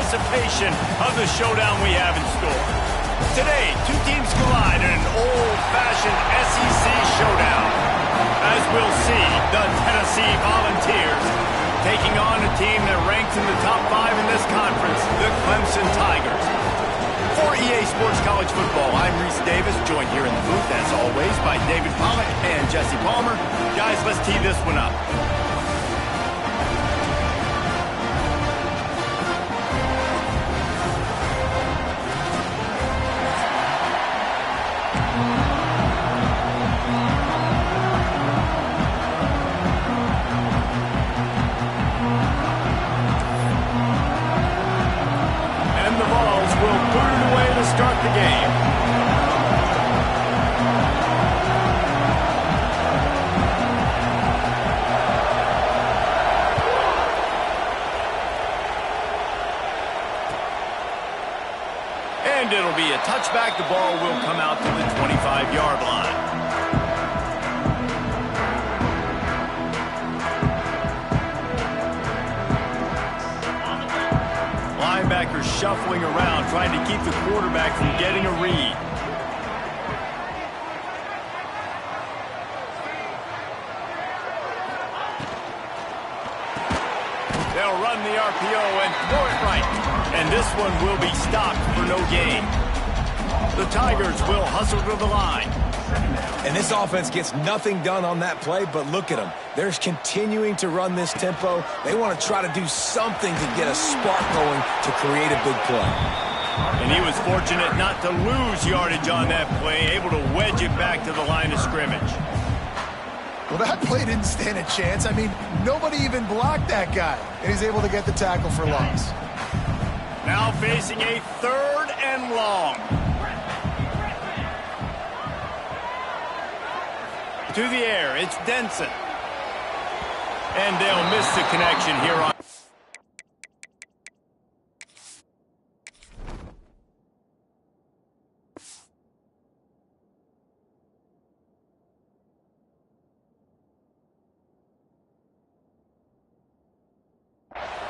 anticipation of the showdown we have in store. Today, two teams collide in an old-fashioned SEC showdown. As we'll see, the Tennessee Volunteers taking on a team that ranks in the top 5 in this conference, the Clemson Tigers. For EA Sports College Football, I'm Reese Davis, joined here in the booth, as always, by David Pollack and Jesse Palmer. Guys, let's tee this one up. Start the game. And it'll be a touchback. The ball will come out to the 25-yard line. Linebackers shuffling around, trying to keep the quarterback from getting a read. They'll run the RPO and throw it right. And this one will be stopped for no gain. The Tigers will hustle to the line. And this offense gets nothing done on that play, but look at them. They're continuing to run this tempo. They want to try to do something to get a spark going to create a big play. And he was fortunate not to lose yardage on that play, able to wedge it back to the line of scrimmage. Well, that play didn't stand a chance. I mean, nobody even blocked that guy, and he's able to get the tackle for loss. Now facing a 3rd and long. To the air, it's Denson. And they'll miss the connection here on.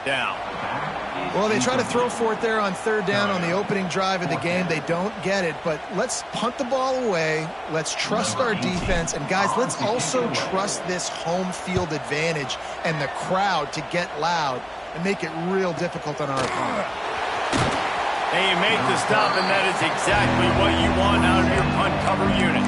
Down. Well, they try to throw for it there on 3rd down on the opening drive of the game. They don't get it, but let's punt the ball away. Let's trust our defense. And, guys, let's also trust this home field advantage and the crowd to get loud and make it real difficult on our opponent. And you make the stop, and that is exactly what you want out of your punt cover unit.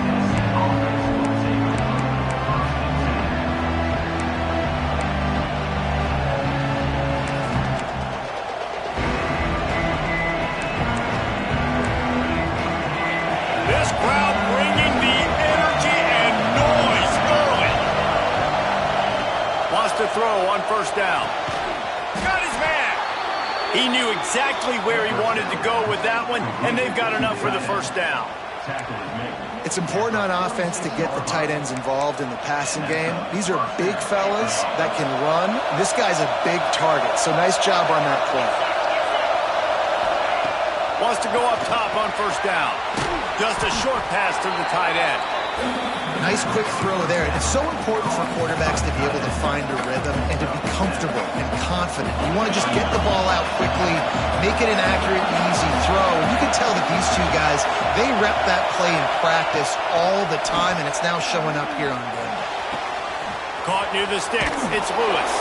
To throw on 1st down. Got his man. He knew exactly where he wanted to go with that one, and they've got enough for the 1st down. It's important on offense to get the tight ends involved in the passing game. These are big fellas that can run. This guy's a big target, so nice job on that play. Wants to go up top on 1st down. Just a short pass to the tight end. Nice quick throw there. And it's so important for quarterbacks to be able to find a rhythm and to be comfortable and confident. You want to just get the ball out quickly, make it an accurate, easy throw. And you can tell that these two guys, they rep that play in practice all the time, and it's now showing up here on game day. Caught near the sticks. It's Lewis.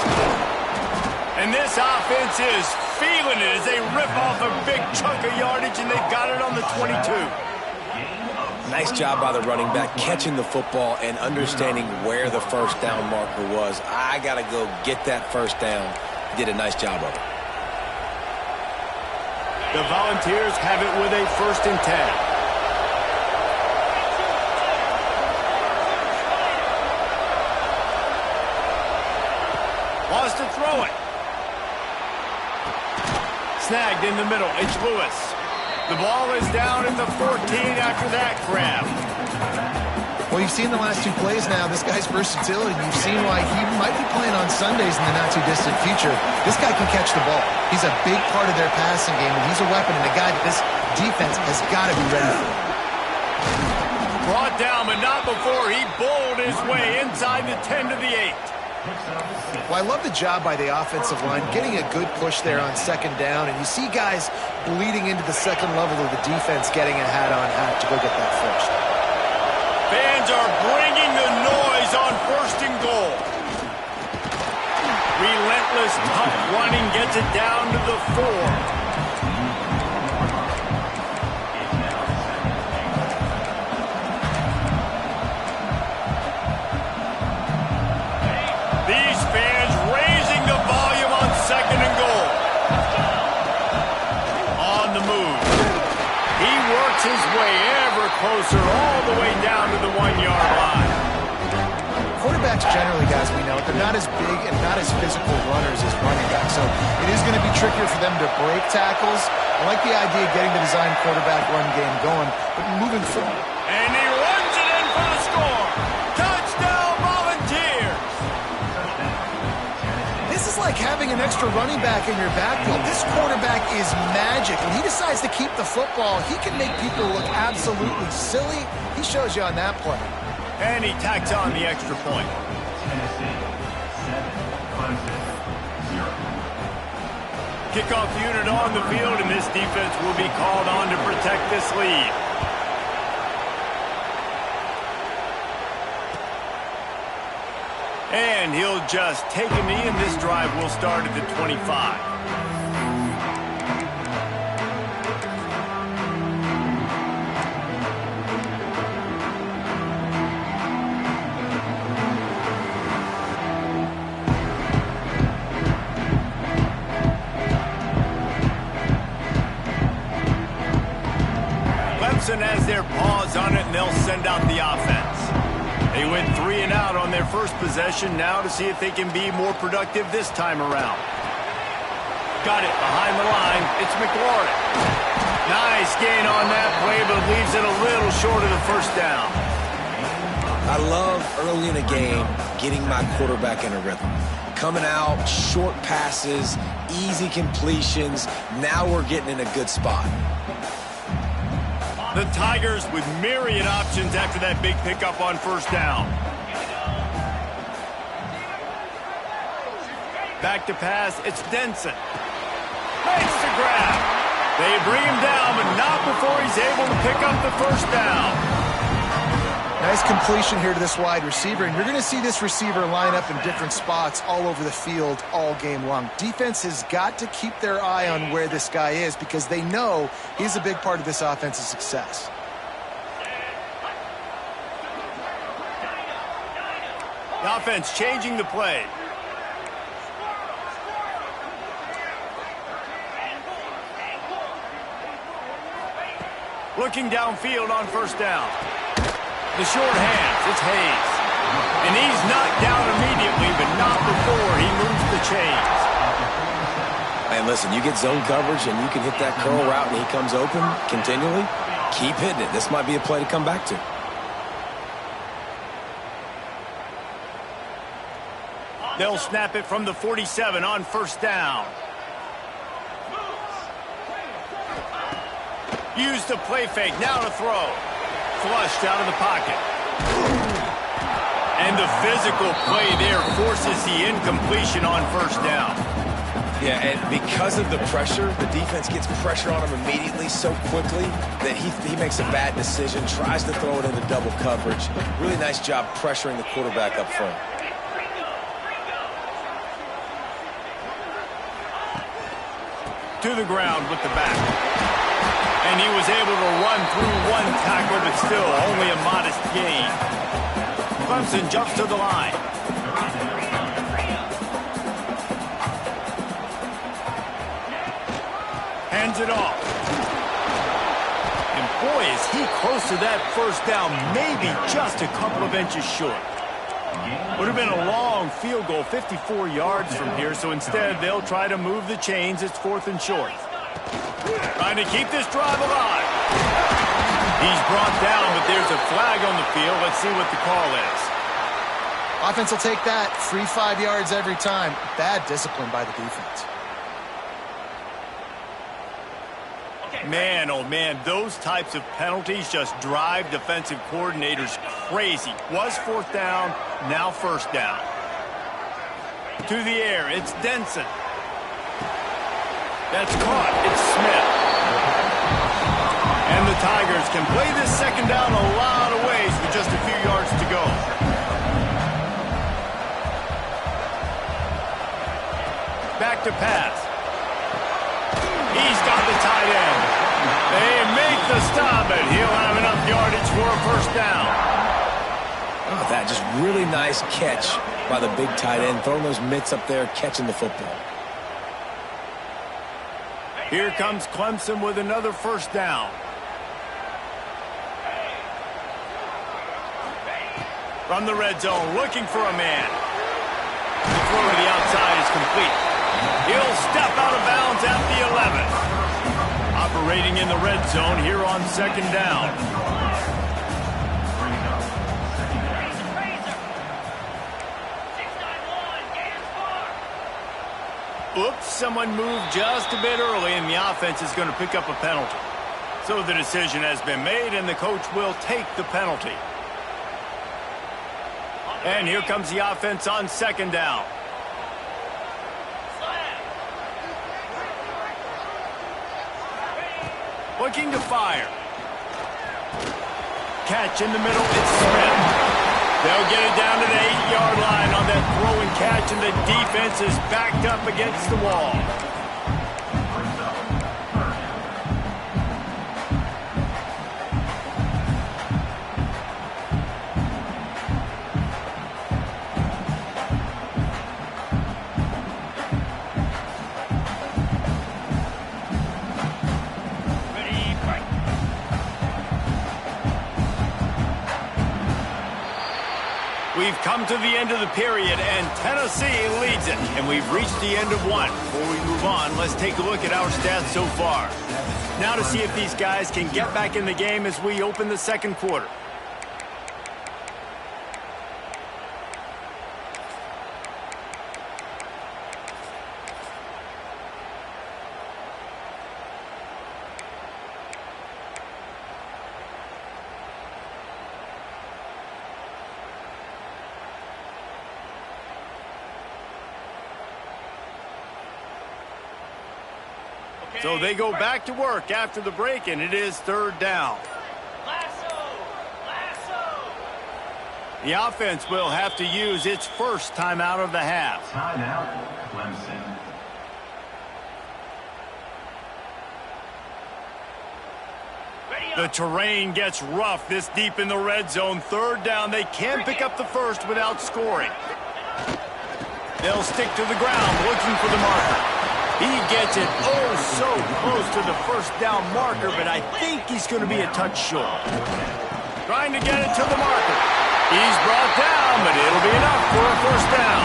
And this offense is feeling it as they rip off a big chunk of yardage, and they've got it on the 22. Nice job by the running back, catching the football and understanding where the 1st down marker was. I got to go get that 1st down. Did a nice job of it. The Volunteers have it with a 1st and 10. Wants to throw it. Snagged in the middle. It's Lewis. The ball is down at the 14 after that grab. Well, you've seen the last 2 plays now. This guy's versatility. You've seen why he might be playing on Sundays in the not-too-distant future. This guy can catch the ball. He's a big part of their passing game, and he's a weapon and a guy that this defense has got to be ready for. Brought down, but not before he bowled his way inside the 10 to the 8. Well, I love the job by the offensive line, getting a good push there on second down, and you see guys bleeding into the second level of the defense getting a hat-on-hat to go get that first. Fans are bringing the noise on first and goal. Relentless, tough running gets it down to the 4. Second and goal. On the move. He works his way ever closer all the way down to the 1-yard line. Quarterbacks generally, guys, we know, they're not as big and not as physical runners as running backs. So it is going to be trickier for them to break tackles. I like the idea of getting the design quarterback run game going, but moving forward. And he runs it in for the score. Touchdown, Volunteers. This is like having an extra running back in your backfield. This quarterback is magic. When he decides to keep the football, he can make people look absolutely silly. He shows you on that play. And he tacks on the extra point. Kickoff unit on the field, and this defense will be called on to protect this lead. And he'll just take a knee, and this drive will start at the 25. Clemson has their paws on it, and they'll send out the offense. They went 3 and out on their first possession, now to see if they can be more productive this time around. Got it behind the line. It's McLaurin. Nice gain on that play, but leaves it a little short of the first down. I love early in a game getting my quarterback in a rhythm. Coming out, short passes, easy completions. Now we're getting in a good spot. The Tigers with myriad options after that big pickup on first down. Back to pass, it's Denson. Makes the grab. They bring him down, but not before he's able to pick up the first down. Nice completion here to this wide receiver, and you're going to see this receiver line up in different spots all over the field all game long. Defense has got to keep their eye on where this guy is because they know he's a big part of this offense's success. The offense changing the play. Looking downfield on first down. The short hands, it's Hayes. And he's knocked down immediately, but not before he moves the chains. And listen, you get zone coverage and you can hit that curl route and he comes open continually. Keep hitting it. This might be a play to come back to. They'll snap it from the 47 on first down. Use the play fake, now to throw. Flushed out of the pocket. And the physical play there forces the incompletion on first down. Yeah, and because of the pressure, the defense gets pressure on him immediately so quickly that he makes a bad decision, tries to throw it into double coverage. Really nice job pressuring the quarterback up front. To the ground with the back. And he was able to run through one tackle, but still only a modest gain. Clemson jumps to the line. Hands it off. And boy, is he close to that first down, maybe just a couple of inches short. Would have been a long field goal, 54 yards from here, so instead they'll try to move the chains. It's 4th and short. Trying to keep this drive alive. He's brought down, but there's a flag on the field. Let's see what the call is. Offense will take that. Free 5 yards every time. Bad discipline by the defense. Man, oh man, those types of penalties just drive defensive coordinators crazy. Was 4th down, now first down. To the air, it's Denson. That's caught. It's Smith. And the Tigers can play this second down a lot of ways with just a few yards to go. Back to pass. He's got the tight end. They make the stop, and he'll have enough yardage for a first down. Oh, that just really nice catch by the big tight end, throwing those mitts up there, catching the football. Here comes Clemson with another first down. From the red zone, looking for a man. The throw to the outside is complete. He'll step out of bounds at the 11. Operating in the red zone here on second down. Oops, someone moved just a bit early, and the offense is going to pick up a penalty. So the decision has been made, and the coach will take the penalty. And here comes the offense on second down. Looking to fire. Catch in the middle, it's Smith. They'll get it down to the 8-yard line on that throw and catch, and the defense is backed up against the wall. We've come to the end of the period, and Tennessee leads it. And we've reached the end of one. Before we move on, let's take a look at our stats so far. Now to see if these guys can get back in the game as we open the second quarter. So they go back to work after the break, and it is third down. The offense will have to use its first timeout of the half. Timeout, Clemson. The terrain gets rough this deep in the red zone. Third down, they can pick up the first without scoring. They'll stick to the ground looking for the marker. He gets it oh so close to the first down marker, but I think he's going to be a touch short. Trying to get it to the marker. He's brought down, but it'll be enough for a first down.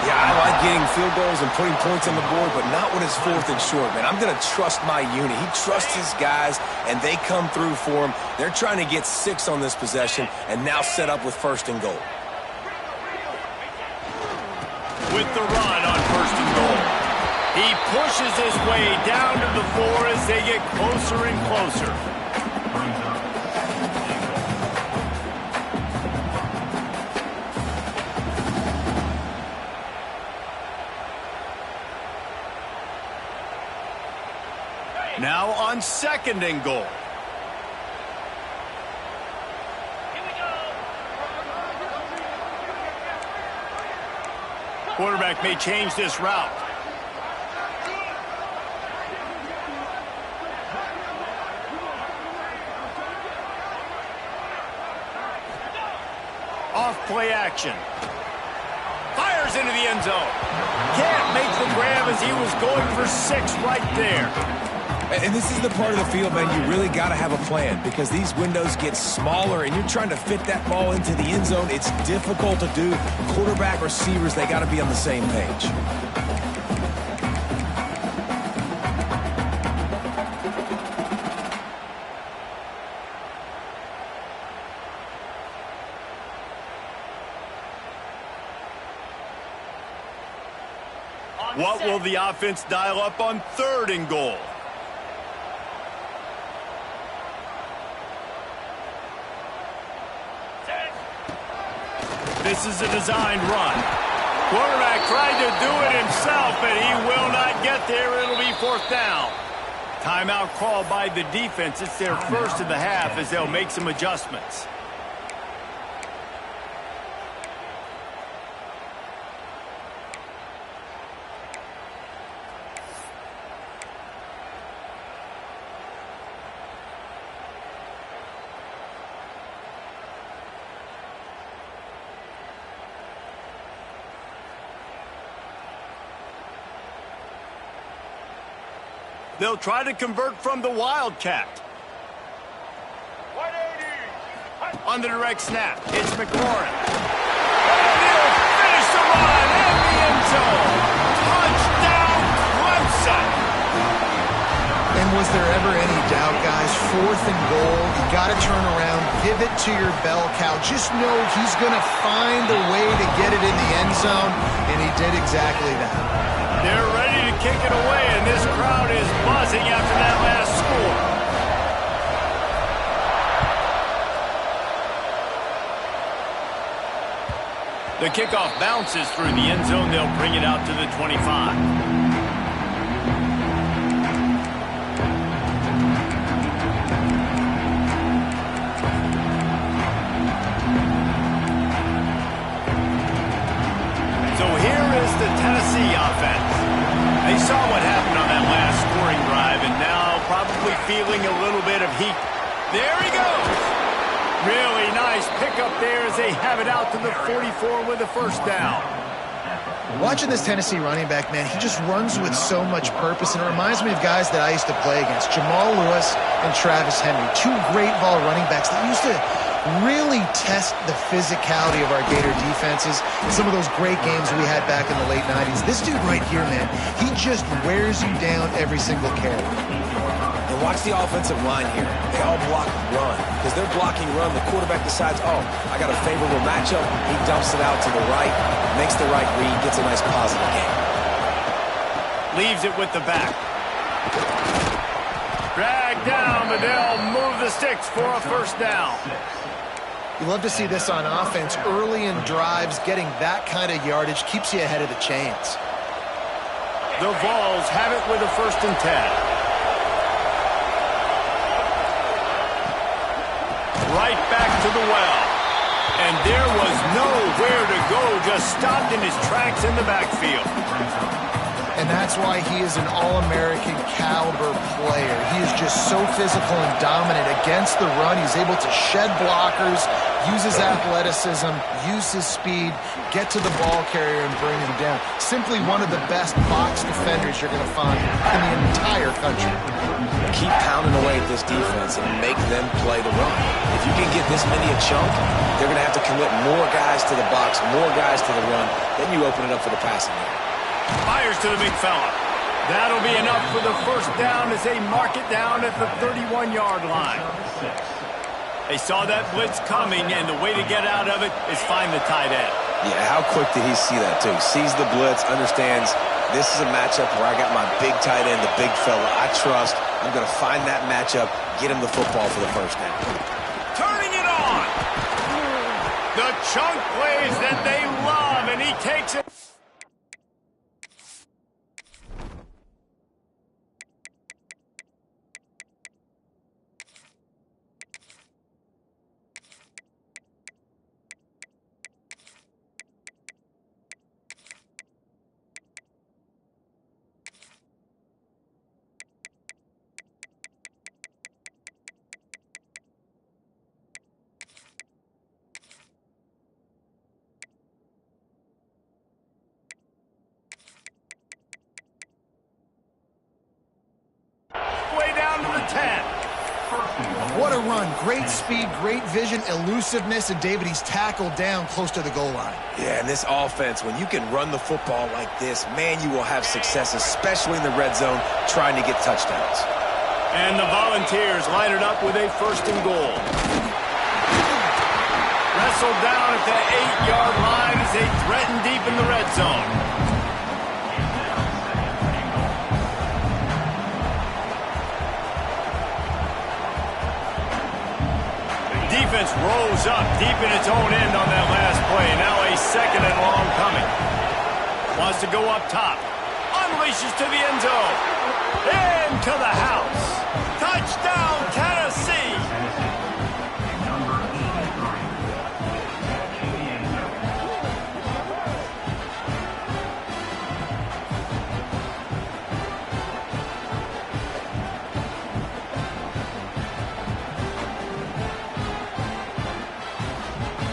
Yeah, I like getting field goals and putting points on the board, but not when it's fourth and short, man. I'm going to trust my unit. He trusts his guys, and they come through for him. They're trying to get 6 on this possession and now set up with first and goal. With the run on first and goal. He pushes his way down to the 4 as they get closer and closer. Now on second and goal. Quarterback may change this route. Off play action. Fires into the end zone. Can't make the grab as he was going for 6 right there. And this is the part of the field, man, you really got to have a plan because these windows get smaller and you're trying to fit that ball into the end zone. It's difficult to do. Quarterback, receivers, they got to be on the same page. What will the offense dial up on third and goal? This is a designed run. Quarterback tried to do it himself, but he will not get there. It'll be 4th down. Timeout called by the defense. It's their first of the half as they'll make some adjustments. They'll try to convert from the Wildcat. On the direct snap, it's McLaurin. And he'll finish the run in the end zone. Touchdown, Clemson. And was there ever any doubt, guys? 4th and goal. You got to turn around, give it to your bell cow. Just know he's going to find a way to get it in the end zone, and he did exactly that. They're ready to kick it away, and this crowd is buzzing after that last score. The kickoff bounces through the end zone. They'll bring it out to the 25. The Tennessee offense. They saw what happened on that last scoring drive and now probably feeling a little bit of heat. There he goes. Really nice pickup there as they have it out to the 44 with a 1st down. Watching this Tennessee running back, man, he just runs with so much purpose, and it reminds me of guys that I used to play against, Jamal Lewis and Travis Henry, 2 great ball running backs that used to really test the physicality of our Gator defenses in some of those great games we had back in the late 90s. This dude right here, man, he just wears you down every single carry. And watch the offensive line here. They all block run. Because they're blocking run, the quarterback decides, oh, I got a favorable matchup. He dumps it out to the right, makes the right read, gets a nice positive gain. Leaves it with the back. Drag down, but they'll move the sticks for a 1st down. You love to see this on offense. Early in drives, getting that kind of yardage keeps you ahead of the chains. The Vols have it with a 1st and 10. Right back to the well. And there was nowhere to go, just stopped in his tracks in the backfield. And that's why he is an All-American caliber player. He is just so physical and dominant against the run. He's able to shed blockers, use his athleticism, use his speed, get to the ball carrier and bring him down. Simply one of the best box defenders you're going to find in the entire country. Keep pounding away at this defense and make them play the run. If you can get this many a chunk, they're going to have to commit more guys to the box, more guys to the run. Then you open it up for the passing game. Fires to the big fella. That'll be enough for the 1st down as they mark it down at the 31-yard line. They saw that blitz coming, and the way to get out of it is find the tight end. Yeah, how quick did he see that, too? Sees the blitz, understands this is a matchup where I got my big tight end, the big fella I trust. I'm going to find that matchup, get him the football for the 1st down. Turning it on. The chunk plays that they love, and he takes it. What a run. Great speed, great vision, elusiveness, and David, he's tackled down close to the goal line. Yeah, and this offense, when you can run the football like this, man, you will have success, especially in the red zone, trying to get touchdowns. And the Volunteers line it up with a 1st and goal. Wrestled down at the 8-yard line as they threaten deep in the red zone. Defense rolls up deep in its own end on that last play. Now a 2nd and long coming. Wants to go up top. Unleashes to the end zone. Into the house. Touchdown, Tennessee.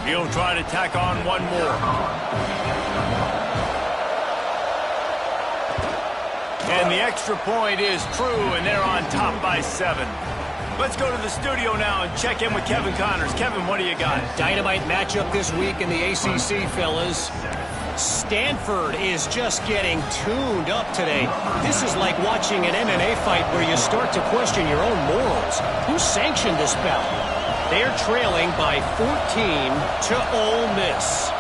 He'll try to tack on one more. And the extra point is true, and they're on top by 7. Let's go to the studio now and check in with Kevin Connors. Kevin, what do you got? Dynamite matchup this week in the ACC, fellas. Stanford is just getting tuned up today. This is like watching an MMA fight where you start to question your own morals. Who sanctioned this bout? They're trailing by 14 to Ole Miss.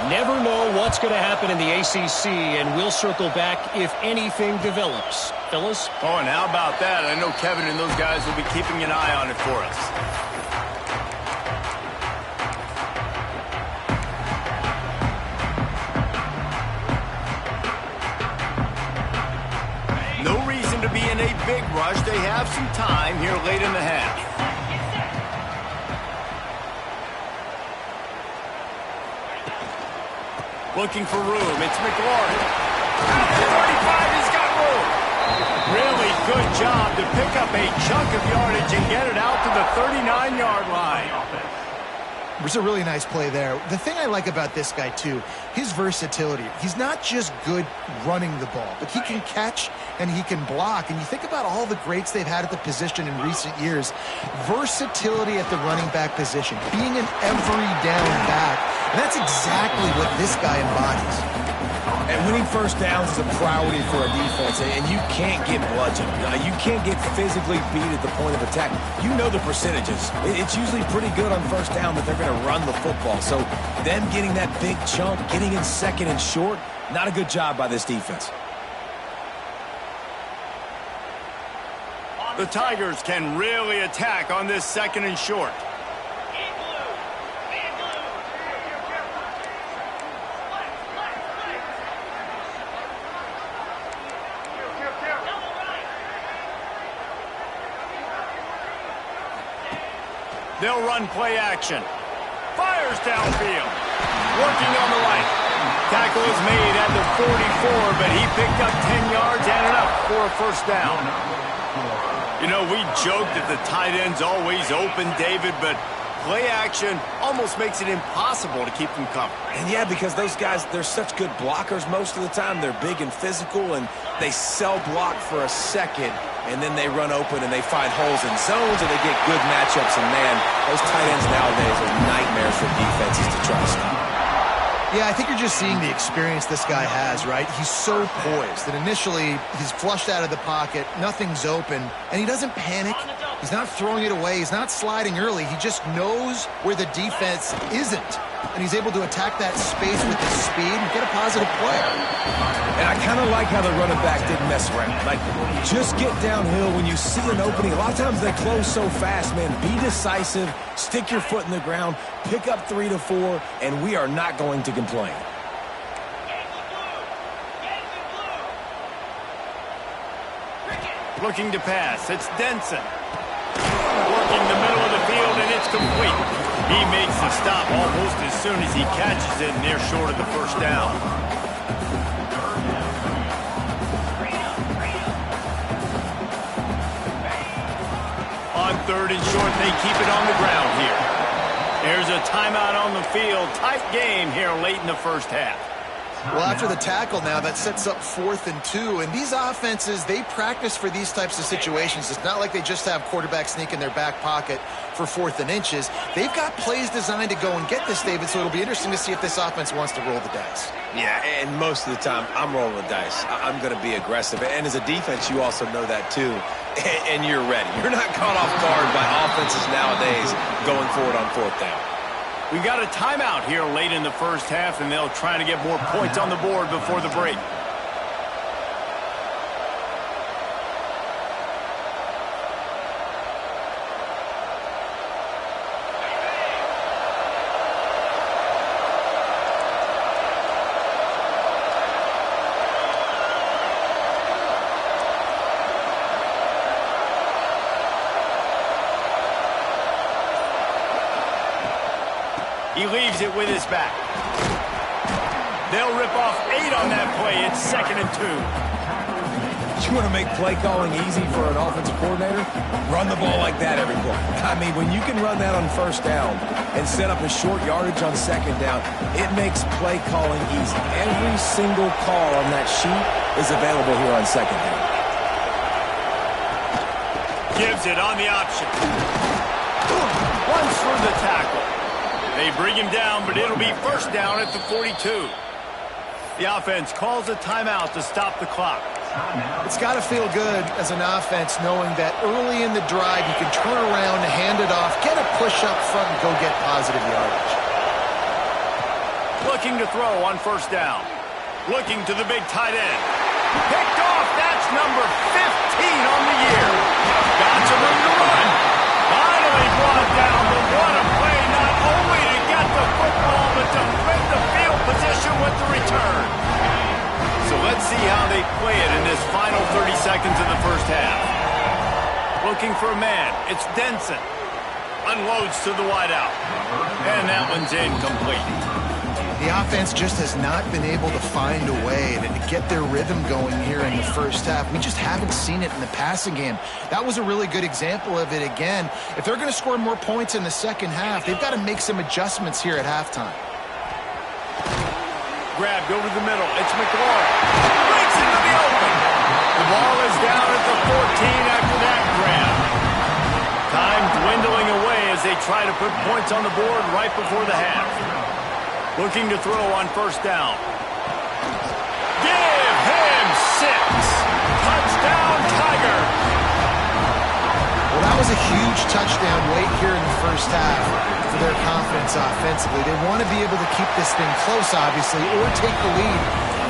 Never know what's going to happen in the ACC, and we'll circle back if anything develops. Fellas? Oh, and how about that? I know Kevin and those guys will be keeping an eye on it for us. No reason to be in a big rush. They have some time here late in the half. Looking for room. It's McLaurin. At the 35, he's got room. Really good job to pick up a chunk of yardage and get it out to the 39-yard line. It was a really nice play there. The thing I like about this guy, too, his versatility. He's not just good running the ball, but he can catch and he can block. And you think about all the greats they've had at the position in recent years. Versatility at the running back position, being an every down back. And that's exactly what this guy embodies. And winning first downs is a priority for a defense, and you can't get bludgeoned. You can't get physically beat at the point of attack. You know the percentages. It's usually pretty good on first down that they're going to run the football. So them getting that big chunk, getting in second and short, not a good job by this defense. The Tigers can really attack on this second and short. They'll run play action. Fires downfield. Working on the right. Tackle is made at the 44, but he picked up 10 yards and enough for a first down. You know, we joke that the tight end's always open, David, but play action almost makes it impossible to keep them covered. And yeah, because those guys, they're such good blockers most of the time. They're big and physical, and they sell block for a second, and then they run open and they find holes in zones, and they get good matchups. And man, those tight ends nowadays are nightmares for defenses to try to stop. Yeah, I think you're just seeing the experience this guy has, right? He's so poised that initially he's flushed out of the pocket, nothing's open, and he doesn't panic. He's not throwing it away. He's not sliding early. He just knows where the defense isn't, and he's able to attack that space with his speed and get a positive play. And I kind of like how the running back didn't mess around. Like, just get downhill when you see an opening. A lot of times they close so fast, man. Be decisive, stick your foot in the ground, pick up 3 to 4, and we are not going to complain. Looking to pass. It's Denson. Working the middle of the field, and it's complete. He makes the stop almost as soon as he catches it, and they're short of the first down. On third and short, they keep it on the ground here. There's a timeout on the field. Tight game here late in the first half. Well, after the tackle now, that sets up 4th and 2. And these offenses, they practice for these types of situations. It's not like they just have quarterback sneak in their back pocket for 4th and inches. They've got plays designed to go and get this, David, so it'll be interesting to see if this offense wants to roll the dice. Yeah, and most of the time, I'm rolling the dice. I'm going to be aggressive. And as a defense, you also know that too. And you're ready. You're not caught off guard by offenses nowadays going forward on 4th down. We've got a timeout here late in the first half, and they'll try to get more points on the board before the break. He leaves it with his back. They'll rip off 8 on that play. It's 2nd and 2. You want to make play calling easy for an offensive coordinator? Run the ball like that every play. I mean, when you can run that on 1st down and set up a short yardage on 2nd down, it makes play calling easy. Every single call on that sheet is available here on 2nd down. Gives it on the option. Runs through the tackle. They bring him down, but it'll be 1st down at the 42. The offense calls a timeout to stop the clock. It's got to feel good as an offense knowing that early in the drive you can turn around, hand it off, get a push up front, and go get positive yardage. Looking to throw on 1st down. Looking to the big tight end. Picked off. That's number 15 on the year. Got some room to run. Finally brought down, but what a play, not only to get the football, but to flip the field position with the return. So let's see how they play it in this final 30 seconds of the 1st half. Looking for a man. It's Denson. Unloads to the wideout. And that one's incomplete. The offense just has not been able to find a way to get their rhythm going here in the 1st half. We just haven't seen it in the passing game. That was a really good example of it again. If they're going to score more points in the 2nd half, they've got to make some adjustments here at halftime. Grabbed over the middle. It's McLaurin. Breaks into the open. The ball is down at the 14 after that grab. Time dwindling away as they try to put points on the board right before the half. Looking to throw on 1st down. Give him 6. Touchdown, Tigers. Well, that was a huge touchdown late here in the 1st half for their confidence offensively. They want to be able to keep this thing close, obviously, or take the lead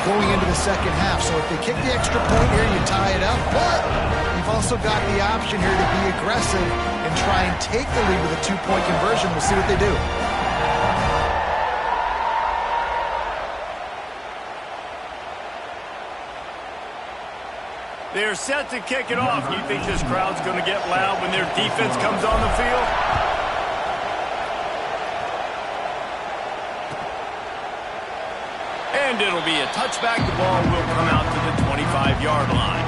going into the 2nd half. So if they kick the extra point here, you tie it up. But you've also got the option here to be aggressive and try and take the lead with a 2-point conversion. We'll see what they do. They're set to kick it off. You think this crowd's going to get loud when their defense comes on the field? And it'll be a touchback. The ball will come out to the 25-yard line.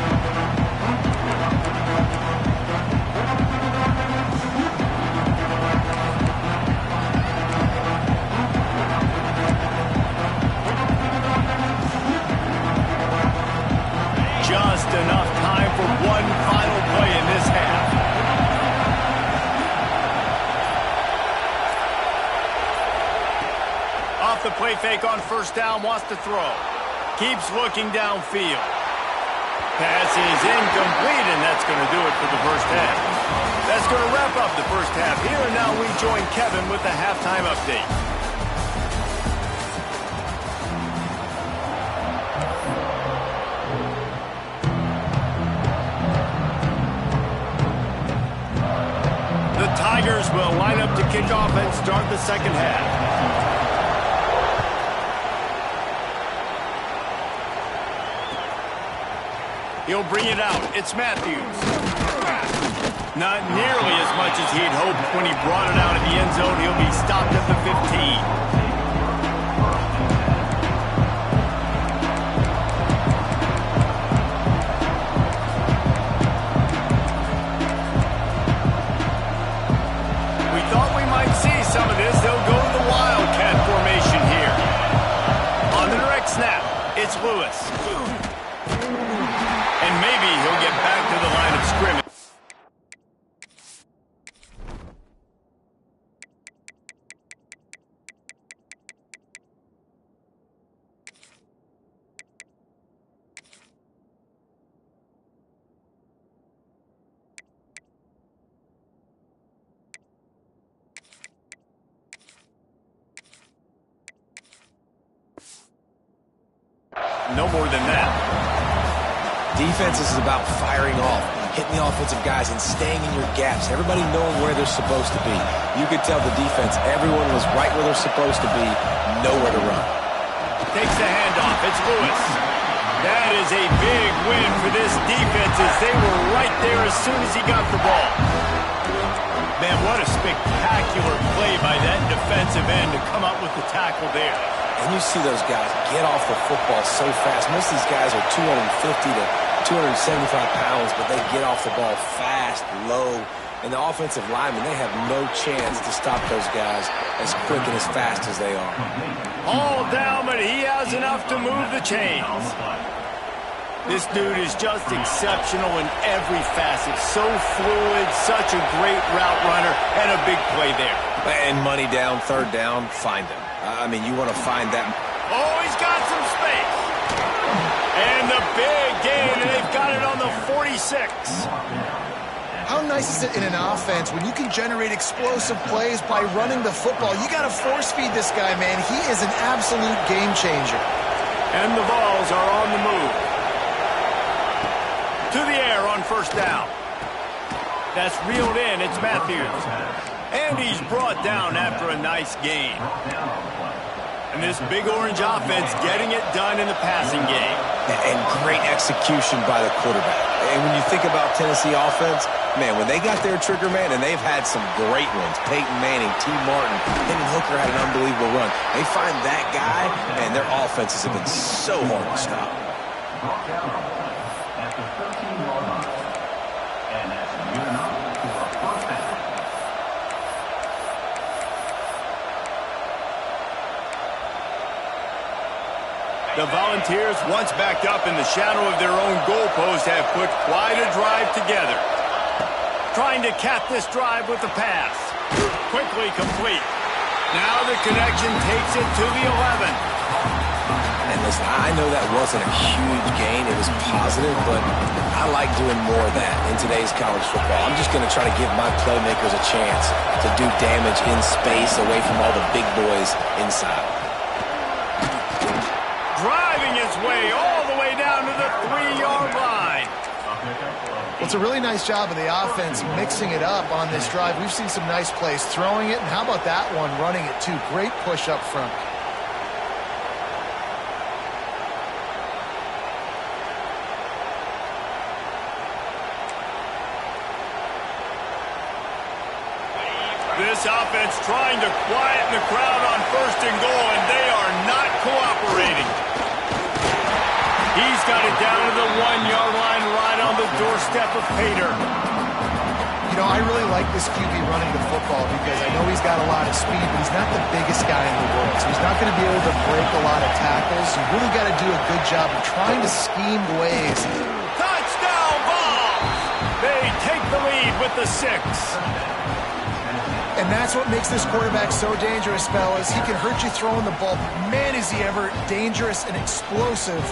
Just enough time for one final play in this half. Off the play fake on 1st down, wants to throw. Keeps looking downfield. Pass is incomplete, and that's going to do it for the 1st half. That's going to wrap up the 1st half here, and now we join Kevin with the halftime update. The Tigers will line up to kick off and start the 2nd half. He'll bring it out. It's Matthews. Not nearly as much as he'd hoped when he brought it out in the end zone. He'll be stopped at the 15. Some of this, they'll go to the Wildcat formation here. On the direct snap, it's Lewis. And maybe he'll get back to the line of scrimmage. No more than that. Defense is about firing off, hitting the offensive guys, and staying in your gaps. Everybody knowing where they're supposed to be. You could tell the defense, everyone was right where they're supposed to be, nowhere to run. Takes the handoff. It's Lewis. That is a big win for this defense as they were right there as soon as he got the ball. Man, what a spectacular play by that defensive end to come up with the tackle there. And you see those guys get off the football so fast. Most of these guys are 250 to 275 pounds, but they get off the ball fast, low. And the offensive linemen, they have no chance to stop those guys as quick and as fast as they are. All down, but he has enough to move the chains. This dude is just exceptional in every facet. So fluid, such a great route runner, and a big play there. And money down, third down, find him. I mean, you want to find that. Oh, he's got some space. And the big gain, and they've got it on the 46. How nice is it in an offense when you can generate explosive plays by running the football? You got to force feed this guy, man. He is an absolute game changer. And the balls are on the move. To the air on first down. That's reeled in. It's Matthews. And he's brought down after a nice gain. And this big orange offense getting it done in the passing game. And great execution by the quarterback. And when you think about Tennessee offense, man, when they got their trigger man, and they've had some great ones, Peyton Manning, T. Martin, Hendon Hooker had an unbelievable run. They find that guy, and their offenses have been so hard to stop. The Volunteers, once backed up in the shadow of their own goalpost, have put quite a drive together. Trying to cap this drive with the pass. Quickly complete. Now the connection takes it to the 11. And listen, I know that wasn't a huge gain. It was positive, but I like doing more of that in today's college football. I'm just going to try to give my playmakers a chance to do damage in space away from all the big boys inside. Driving his way all the way down to the 3-yard line. Well, it's a really nice job of the offense mixing it up on this drive. We've seen some nice plays throwing it, and how about that one running it too? Great push up front. This offense trying to quieten the crowd on first and goal, and they are not cooperating. He's got it down to the 1-yard line right on the doorstep of Pater. You know, I really like this QB running the football because I know he's got a lot of speed, but he's not the biggest guy in the world. So he's not going to be able to break a lot of tackles. You really got to do a good job of trying to scheme ways. Touchdown ball! They take the lead with the 6. And that's what makes this quarterback so dangerous, fellas. He can hurt you throwing the ball, but man, is he ever dangerous and explosive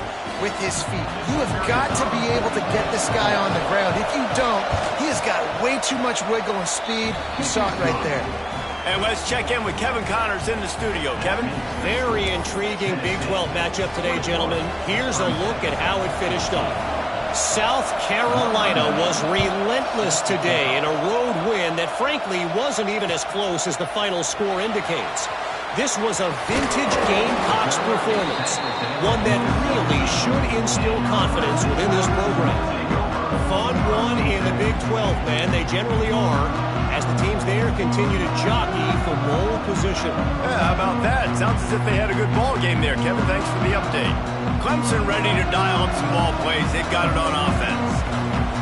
with his feet. You have got to be able to get this guy on the ground. If you don't, he has got way too much wiggle and speed. You saw it right there. And let's check in with Kevin Connors in the studio. Kevin? Very intriguing Big 12 matchup today, gentlemen. Here's a look at how it finished up. South Carolina was relentless today in a road win that frankly wasn't even as close as the final score indicates. This was a vintage Gamecocks performance, one that really should instill confidence within this program. Fun one in the Big 12, man. They generally are, as the teams there continue to jockey for bowl position. Yeah, how about that? Sounds as if they had a good ball game there. Kevin, thanks for the update. Clemson ready to dial up some ball plays. They've got it on offense.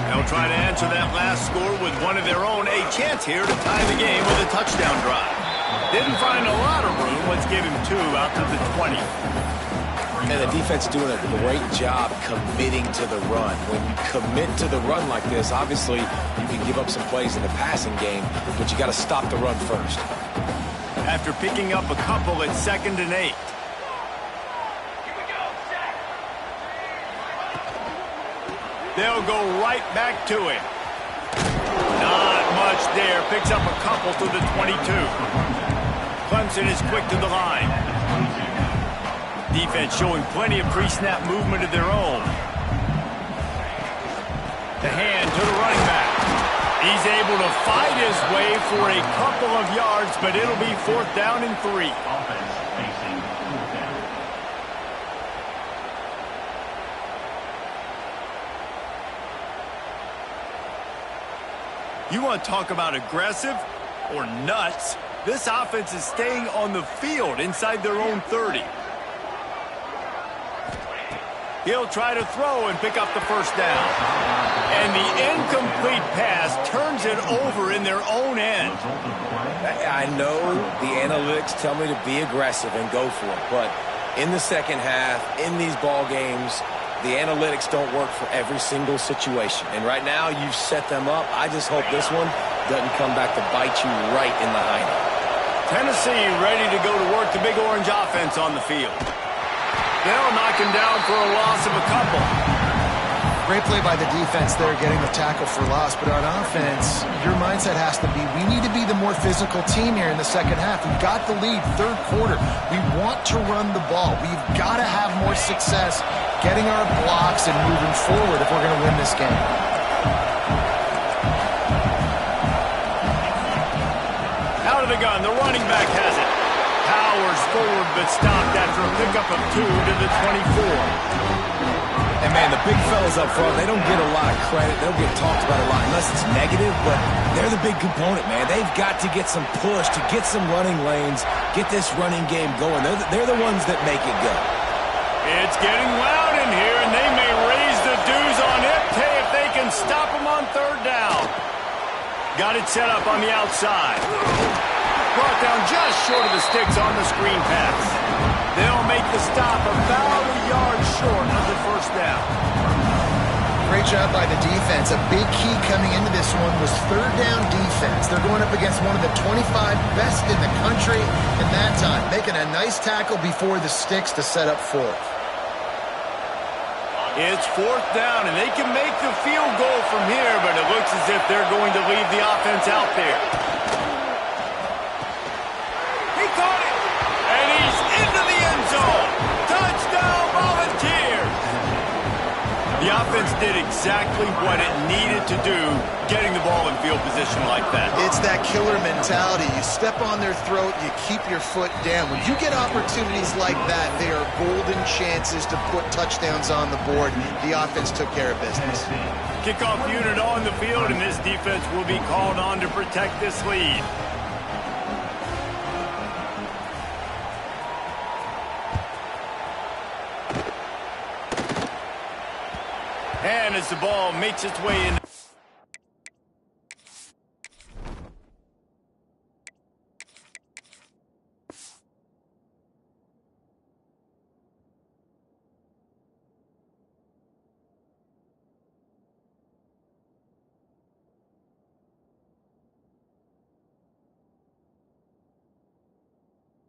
They'll try to answer that last score with one of their own. A chance here to tie the game with a touchdown drive. Didn't find a lot of room. Let's give him 2 out to the 20. And the defense doing a great job committing to the run. When you commit to the run like this, obviously you can give up some plays in the passing game, but you got to stop the run first. After picking up a couple at 2nd and 8. They'll go right back to it. Not much there. Picks up a couple to the 22. Clemson is quick to the line. Defense showing plenty of pre-snap movement of their own. The hand to the running back. He's able to fight his way for a couple of yards, but it'll be 4th down and 3. You want to talk about aggressive or nuts? This offense is staying on the field inside their own 30. He'll try to throw and pick up the first down. And the incomplete pass turns it over in their own end. I know the analytics tell me to be aggressive and go for it, but in the second half, in these ball games, the analytics don't work for every single situation. And right now, you've set them up. I just hope this one doesn't come back to bite you right in the hiney. Tennessee ready to go to work the Big Orange offense on the field. They'll knock him down for a loss of a couple. Great play by the defense there, getting the tackle for loss. But on offense, your mindset has to be, we need to be the more physical team here in the second half. We've got the lead, third quarter. We want to run the ball. We've got to have more success getting our blocks and moving forward if we're going to win this game. Out of the gun, the running back has it. Powers forward, but stopped after a pickup of 2 to the 24. And, man, the big fellas up front, they don't get a lot of credit. They don't get talked about a lot unless it's negative, but they're the big component, man. They've got to get some push, to get some running lanes, get this running game going. They're the ones that make it go. It's getting loud in here, and they may raise the dues on it if they can stop them on third down. Got it set up on the outside. Brought down just short of the sticks on the screen pass. They'll make the stop about a yard short of the first down. Great job by the defense. A big key coming into this one was third down defense. They're going up against one of the 25 best in the country in that time, making a nice tackle before the sticks to set up fourth. It's fourth down, and they can make the field goal from here, but it looks as if they're going to leave the offense out there. He caught it, and he's into the end zone. Touchdown, Volunteers! The offense did exactly what it needed to do, getting the ball in field position like that. It's that killer mentality. You step on their throat, you keep your foot down. When you get opportunities like that, they are golden chances to put touchdowns on the board. The offense took care of business. Kickoff unit on the field, and this defense will be called on to protect this lead. And as the ball makes its way in.